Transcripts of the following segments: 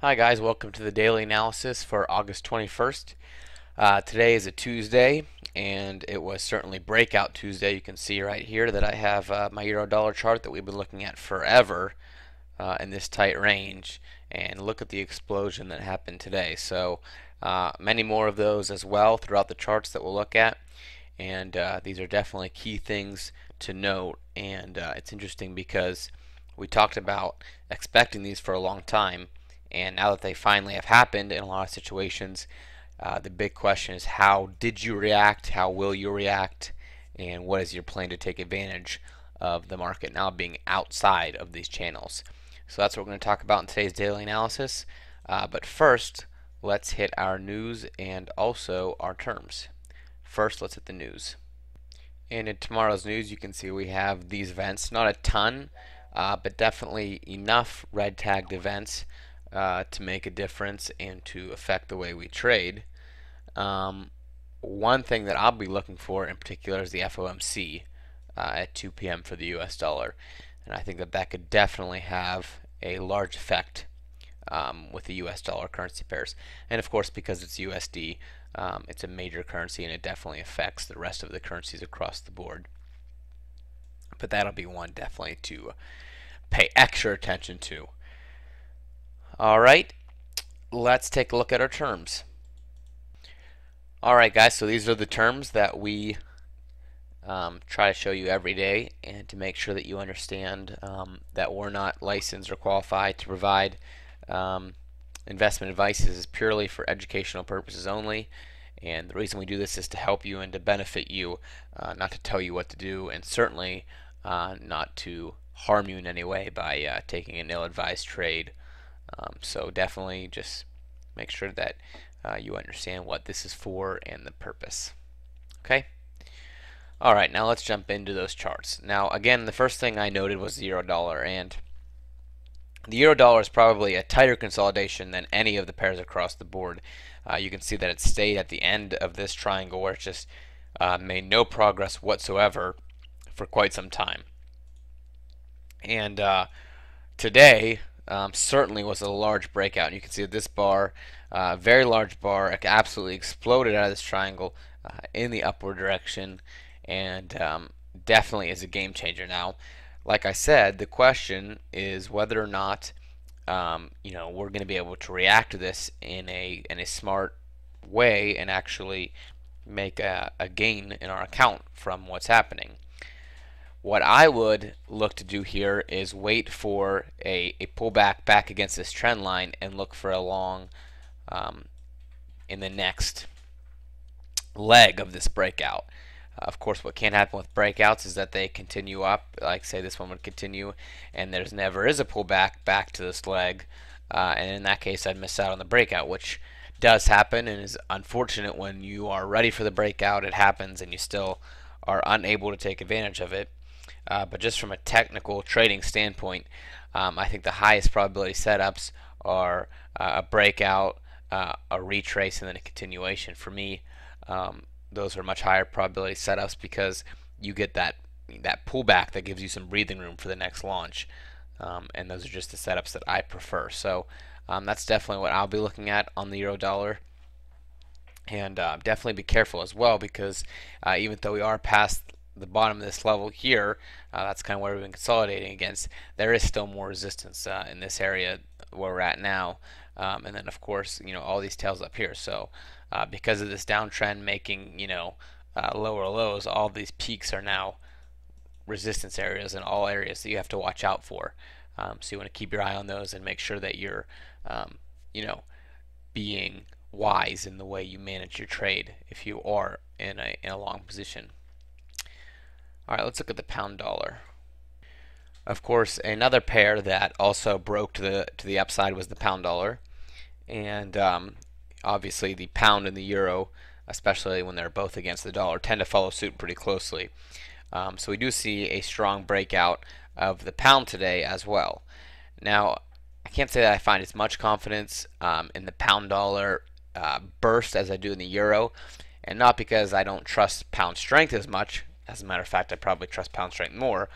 Hi guys, welcome to the daily analysis for August 21st. Today is a Tuesday, and it was certainly breakout Tuesday. You can see right here that I have my euro dollar chart that we've been looking at forever in this tight range, and look at the explosion that happened today. So many more of those as well throughout the charts that we'll look at, and these are definitely key things to note. And it's interesting because we talked about expecting these for a long time, and now that they finally have happened in a lot of situations, the big question is, how did you react? How will you react? And what is your plan to take advantage of the market now being outside of these channels? So that's what we're going to talk about in today's daily analysis. But first, let's hit our news and also our terms. First, let's hit the news. And in tomorrow's news, you can see we have these events. Not a ton, but definitely enough red tagged events to make a difference and to affect the way we trade. One thing that I'll be looking for in particular is the FOMC at 2 p.m. for the US dollar. And I think that that could definitely have a large effect with the US dollar currency pairs. And of course, because it's USD, it's a major currency and it definitely affects the rest of the currencies across the board. But that'll be one definitely to pay extra attention to. Alright, let's take a look at our terms. Alright guys, so these are the terms that we try to show you every day, and to make sure that you understand that we're not licensed or qualified to provide investment advice. This is purely for educational purposes only, and the reason we do this is to help you and to benefit you, not to tell you what to do, and certainly not to harm you in any way by taking an ill-advised trade. So definitely just make sure that you understand what this is for and the purpose. Okay? Alright, now let's jump into those charts. Now again, the first thing I noted was the euro dollar, and the euro dollar is probably a tighter consolidation than any of the pairs across the board. You can see that it stayed at the end of this triangle where it just made no progress whatsoever for quite some time. And today certainly was a large breakout. And you can see that this bar, very large bar, absolutely exploded out of this triangle in the upward direction, and definitely is a game changer. Now, like I said, the question is whether or not we're going to be able to react to this in a smart way and actually make a gain in our account from what's happening. What I would look to do here is wait for a pullback back against this trend line and look for a long in the next leg of this breakout. Of course, what can happen with breakouts is that they continue up, like say this one would continue, and there's never is a pullback back to this leg, and in that case I'd miss out on the breakout, which does happen and is unfortunate. When you are ready for the breakout, it happens and you still are unable to take advantage of it. But just from a technical trading standpoint, I think the highest probability setups are a breakout, a retrace, and then a continuation. For me, those are much higher probability setups because you get that pullback that gives you some breathing room for the next launch, and those are just the setups that I prefer. So that's definitely what I'll be looking at on the euro dollar. And definitely be careful as well, because even though we are past the bottom of this level here, that's kind of where we've been consolidating against, there is still more resistance in this area where we're at now, and then of course all these tails up here. So because of this downtrend making lower lows, all these peaks are now resistance areas in all areas that you have to watch out for. So you want to keep your eye on those and make sure that you're being wise in the way you manage your trade if you are in a long position. Alright, let's look at the pound dollar. Of course, another pair that also broke to the upside was the pound dollar, and obviously the pound and the euro, especially when they're both against the dollar, tend to follow suit pretty closely. So we do see a strong breakout of the pound today as well. Now, I can't say that I find as much confidence in the pound dollar burst as I do in the euro, and not because I don't trust pound strength as much. As a matter of fact, I probably trust pound strength more,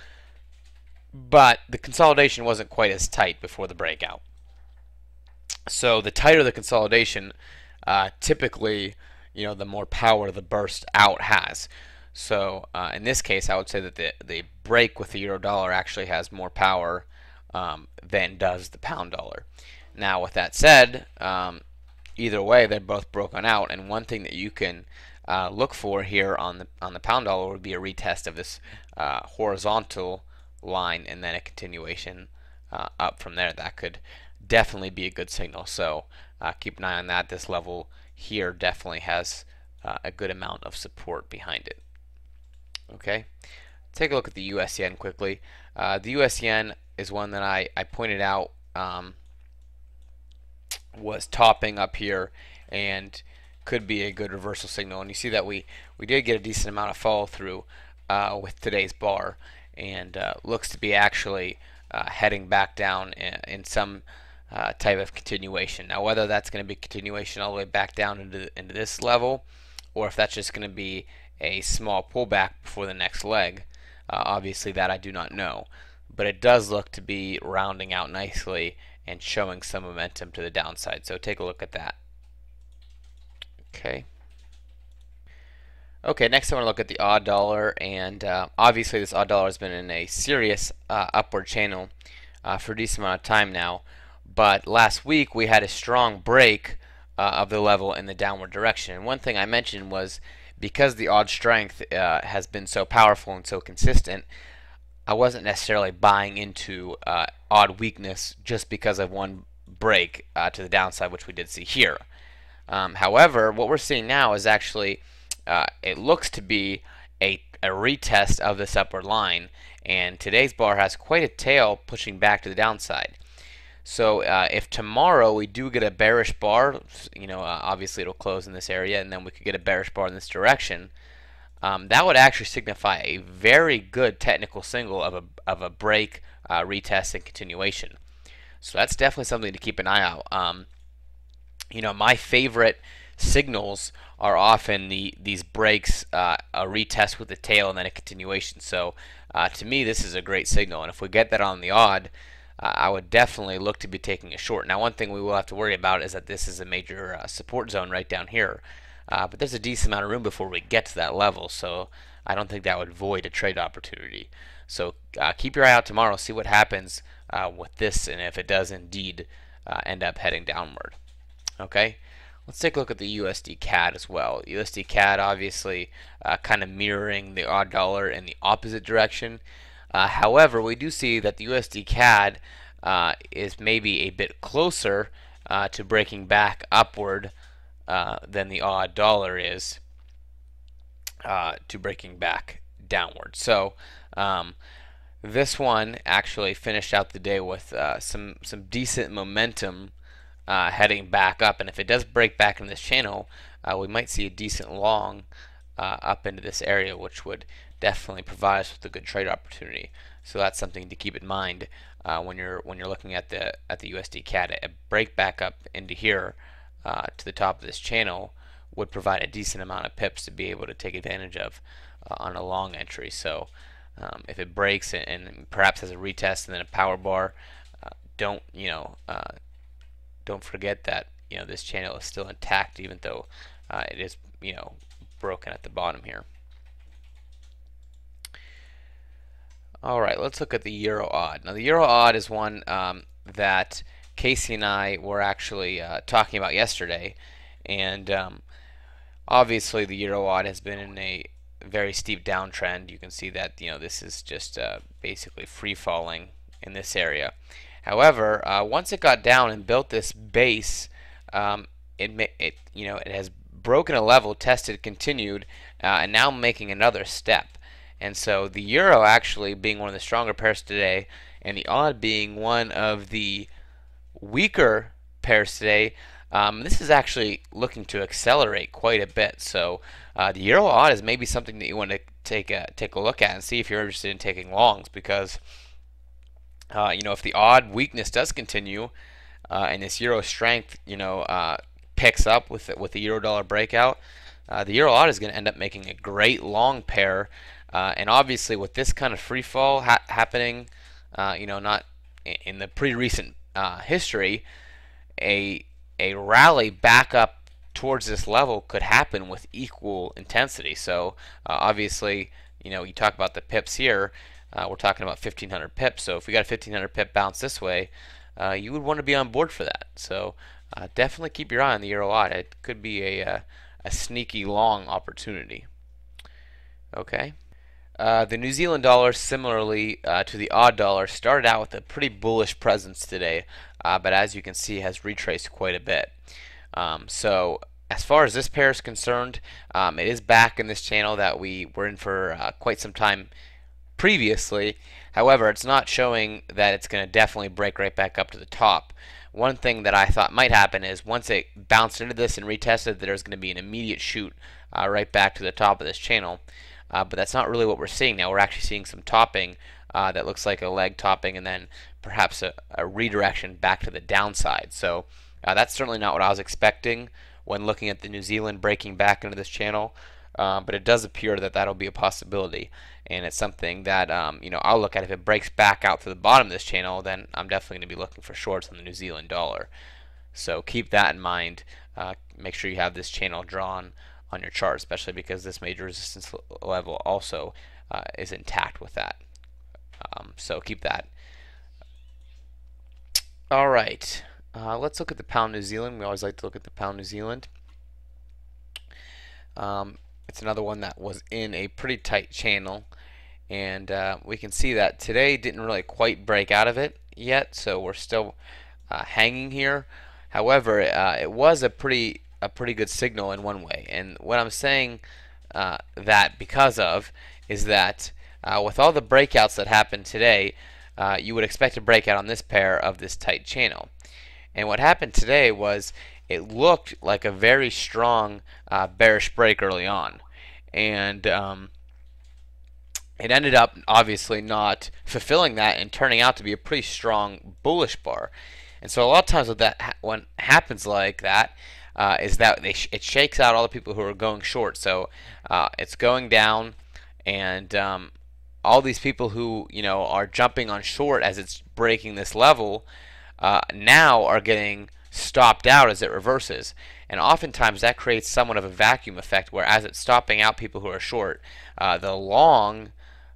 but the consolidation wasn't quite as tight before the breakout. So the tighter the consolidation, typically, the more power the burst out has. So in this case, I would say that the break with the euro dollar actually has more power than does the pound dollar. Now, with that said, either way, they're both broken out, and one thing that you can look for here on the pound dollar would be a retest of this horizontal line, and then a continuation up from there. That could definitely be a good signal. So keep an eye on that. This level here definitely has a good amount of support behind it. Okay, take a look at the US yen quickly. The US yen is one that I pointed out was topping up here and could be a good reversal signal. And you see that we did get a decent amount of follow through with today's bar, and looks to be actually heading back down in some type of continuation. Now, whether that's going to be continuation all the way back down into this level, or if that's just going to be a small pullback before the next leg, obviously that I do not know. But it does look to be rounding out nicely and showing some momentum to the downside. So take a look at that. Okay. Okay, next I want to look at the AUD dollar, and obviously this AUD dollar has been in a serious upward channel for a decent amount of time now. But last week we had a strong break of the level in the downward direction. And one thing I mentioned was because the AUD strength has been so powerful and so consistent, I wasn't necessarily buying into AUD weakness just because of one break to the downside, which we did see here. However, what we're seeing now is actually it looks to be a retest of this upward line, and today's bar has quite a tail pushing back to the downside. So if tomorrow we do get a bearish bar, obviously it'll close in this area, and then we could get a bearish bar in this direction. That would actually signify a very good technical signal of a break, retest, and continuation. So that's definitely something to keep an eye out. My favorite signals are often these breaks, a retest with the tail, and then a continuation. So to me, this is a great signal, and if we get that on the odd, I would definitely look to be taking a short. Now, one thing we will have to worry about is that this is a major support zone right down here. But there's a decent amount of room before we get to that level, so I don't think that would void a trade opportunity. So keep your eye out tomorrow, see what happens with this, and if it does indeed end up heading downward. Okay, let's take a look at the USD CAD as well. USD CAD obviously kind of mirroring the AUD dollar in the opposite direction. However, we do see that the USD CAD is maybe a bit closer to breaking back upward than the AUD dollar is to breaking back downward. So this one actually finished out the day with some decent momentum heading back up, and if it does break back in this channel, we might see a decent long up into this area, which would definitely provide us with a good trade opportunity. So that's something to keep in mind when you're looking at the USD CAD. A break back up into here to the top of this channel would provide a decent amount of pips to be able to take advantage of on a long entry. So if it breaks and perhaps has a retest and then a power bar, don't forget that this channel is still intact, even though it is broken at the bottom here. All right, let's look at the EURUSD. Now, the EURUSD is one that Casey and I were actually talking about yesterday, and obviously the EURUSD has been in a very steep downtrend. You can see that this is just basically free falling in this area. However, once it got down and built this base, it has broken a level, tested, continued, and now making another step. And so the euro actually being one of the stronger pairs today, and the AUD being one of the weaker pairs today, this is actually looking to accelerate quite a bit. So the euro AUD is maybe something that you want to take a look at and see if you're interested in taking longs, because if the AUD weakness does continue and this euro strength picks up with the euro dollar breakout, the euro AUD is going to end up making a great long pair. And obviously, with this kind of free fall happening, not in the pretty recent history, a rally back up towards this level could happen with equal intensity. So obviously, you talk about the pips here. We're talking about 1,500 pips. So if we got a 1,500 pip bounce this way, you would want to be on board for that. So definitely keep your eye on the EURUSD. It could be a sneaky long opportunity. Okay. The New Zealand dollar, similarly to the AUD dollar, started out with a pretty bullish presence today, but as you can see, has retraced quite a bit. So as far as this pair is concerned, it is back in this channel that we were in for quite some time previously. However, it's not showing that it's going to definitely break right back up to the top. One thing that I thought might happen is once it bounced into this and retested, there's going to be an immediate shoot right back to the top of this channel. But that's not really what we're seeing now. We're actually seeing some topping that looks like a leg topping and then perhaps a redirection back to the downside. So that's certainly not what I was expecting when looking at the New Zealand breaking back into this channel. But it does appear that that'll be a possibility, and it's something that I'll look at. If it breaks back out to the bottom of this channel, then I'm definitely going to be looking for shorts on the New Zealand dollar. So keep that in mind. Make sure you have this channel drawn on your chart, especially because this major resistance level also is intact with that. So keep that. All right, let's look at the pound New Zealand. We always like to look at the pound New Zealand. It's another one that was in a pretty tight channel, and we can see that today didn't really quite break out of it yet, so we're still hanging here. However, it was a pretty good signal in one way, and what I'm saying that because of is that with all the breakouts that happened today, you would expect a breakout on this pair of this tight channel. And what happened today was it looked like a very strong bearish break early on, and it ended up obviously not fulfilling that and turning out to be a pretty strong bullish bar. And so a lot of times when happens like that is that it shakes out all the people who are going short. So it's going down, and all these people who are jumping on short as it's breaking this level now are getting stopped out as it reverses, and oftentimes that creates somewhat of a vacuum effect where as it's stopping out people who are short, the long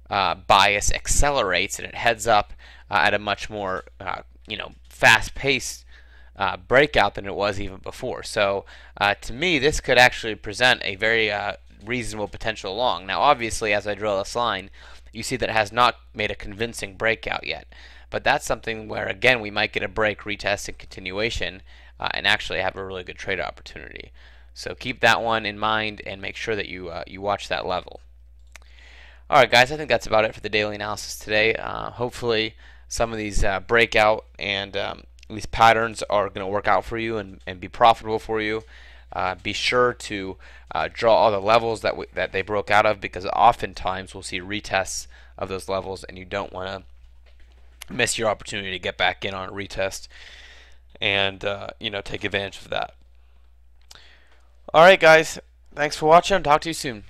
bias accelerates and it heads up at a much more fast-paced breakout than it was even before. So to me, this could actually present a very reasonable potential long. Now obviously, as I drill this line, you see that it has not made a convincing breakout yet. But that's something where, again, we might get a break, retest, and continuation, and actually have a really good trade opportunity. So keep that one in mind and make sure that you watch that level. All right, guys, I think that's about it for the daily analysis today. Hopefully, some of these breakout and these patterns are going to work out for you and be profitable for you. Be sure to draw all the levels that they broke out of, because oftentimes we'll see retests of those levels, and you don't want to miss your opportunity to get back in on a retest and take advantage of that. All right, guys, thanks for watching. Talk to you soon.